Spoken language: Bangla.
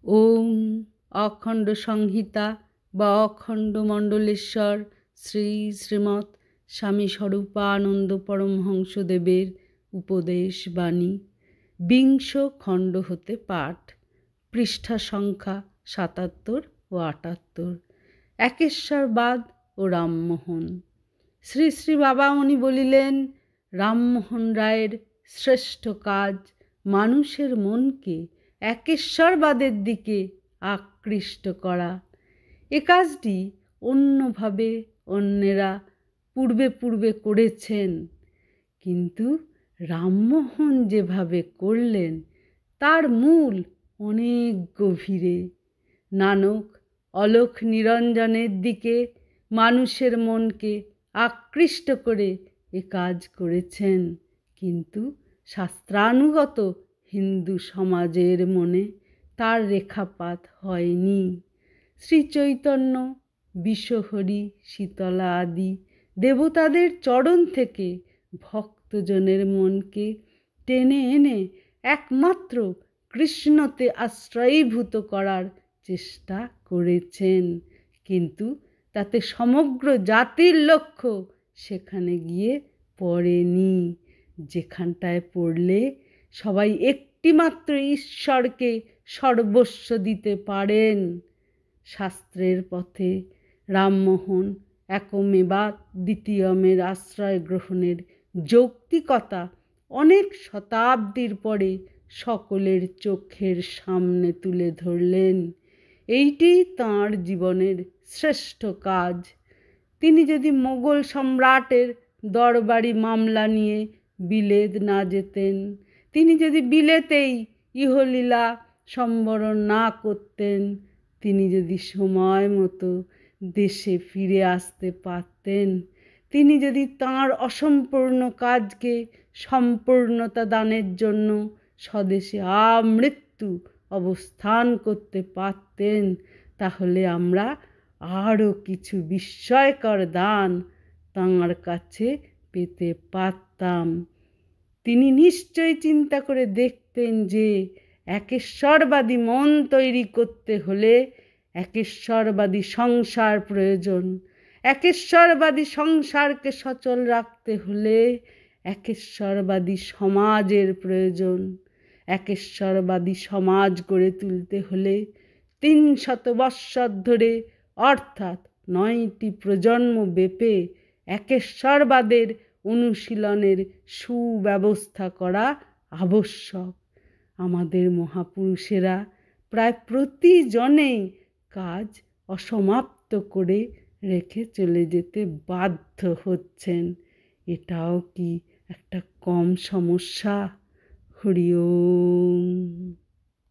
ওম অখণ্ড সংহিতা বা অখণ্ড মণ্ডলেশ্বর শ্রী শ্রীমৎ স্বামী স্বরূপানন্দ পরমহংসদেবের উপদেশ বাণী বিংশ খণ্ড হতে পাঠ। পৃষ্ঠা সংখ্যা ৭৭ ও ৭৮। একেশ্বরবাদ ও রামমোহন। শ্রী শ্রী বাবামণি বলিলেন, রামমোহন রায়ের শ্রেষ্ঠ কাজ মানুষের মনকে একেশ্বরবাদের দিকে আকৃষ্ট করা। এ কাজটি অন্যভাবে অন্যেরা পূর্বে পূর্বে করেছেন, কিন্তু রামমোহন যেভাবে করলেন তার মূল অনেক গভীরে। নানক অলোক নিরঞ্জনের দিকে মানুষের মনকে আকৃষ্ট করে এ কাজ করেছেন, কিন্তু শাস্ত্রানুগত হিন্দু সমাজের মনে তার রেখাপাত হয়নি। শ্রীচৈতন্য, বিশ্বহরি, শীতলা আদি দেবতাদের চরণ থেকে ভক্তজনের মনকে টেনে এনে একমাত্র কৃষ্ণতে আশ্রয়ীভূত করার চেষ্টা করেছেন, কিন্তু তাতে সমগ্র জাতির লক্ষ্য সেখানে গিয়ে পড়েনি। যেখানটায় পড়লে সবাই একটিমাত্র ঈশ্বরকে সর্বস্ব দিতে পারেন। শাস্ত্রের পথে রামমোহন একমেবাত দ্বিতীয়মের আশ্রয় গ্রহণের যৌক্তিকতা অনেক শতাব্দীর পরে সকলের চোখের সামনে তুলে ধরলেন। এইটি তাঁর জীবনের শ্রেষ্ঠ কাজ। তিনি যদি মোগল সম্রাটের দরবারি মামলা নিয়ে বিলেত না যেতেন, তিনি যদি বিলেতেই ইহলীলা সম্বরণ না করতেন, তিনি যদি সময় মতো দেশে ফিরে আসতে পারতেন, তিনি যদি তাঁর অসম্পূর্ণ কাজকে সম্পূর্ণতা দানের জন্য স্বদেশে আমৃত্যু অবস্থান করতে পারতেন, তাহলে আমরা আরও কিছু বিস্ময়কর দান তাঁর কাছে পেতে পারতাম। তিনি নিশ্চয় চিন্তা করে দেখতেন যে একেশ্বরবাদী মন তৈরি করতে হলে একেশ্বরবাদী সংসার প্রয়োজন। একেশ্বরবাদী সংসারকে সচল রাখতে হলে একেশ্বরবাদী সমাজের প্রয়োজন। একেশ্বরবাদী সমাজ গড়ে তুলতে হলে ৩০০ বৎসর ধরে অর্থাৎ ৯টি প্রজন্ম ব্যাপী একেশ্বরবাদের অনুশীলনের সুব্যবস্থা করা আবশ্যক। আমাদের মহাপুরুষেরা প্রায় প্রতিজনেই কাজ অসমাপ্ত করে রেখে চলে যেতে বাধ্য হচ্ছেন। এটাও কি একটা কম সমস্যা? হরি ওম।